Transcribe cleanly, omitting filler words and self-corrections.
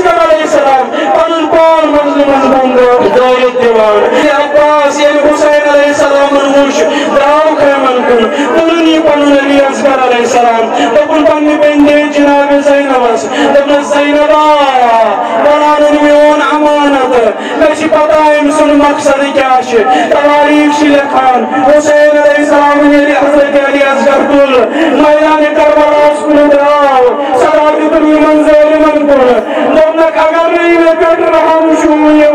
असगर अलैहिस्सलाम पनुन पान मजलूमन बंदो दौलत दिवान ये अब्बास ये हुसैन अलैहिस्सलाम मुश दाव खैमन कुन तुलनी पनुन अली असगर अलैहिस्सलाम तबुन पन्नी बेंदे जनाब ज़ैनबस तबन ज़ैनबा बनाने में अमानत कशी पता है सुन मकसद क्या है तवारीख शिलखान हुसैन अलैहिस्सलाम ने हज़रत अली असगर कुल मैदान करबला उसको दाव सलात तुल मंज़िल मन कुल दोनों अगर नहीं मैं कट रहा हूँ शुरू ये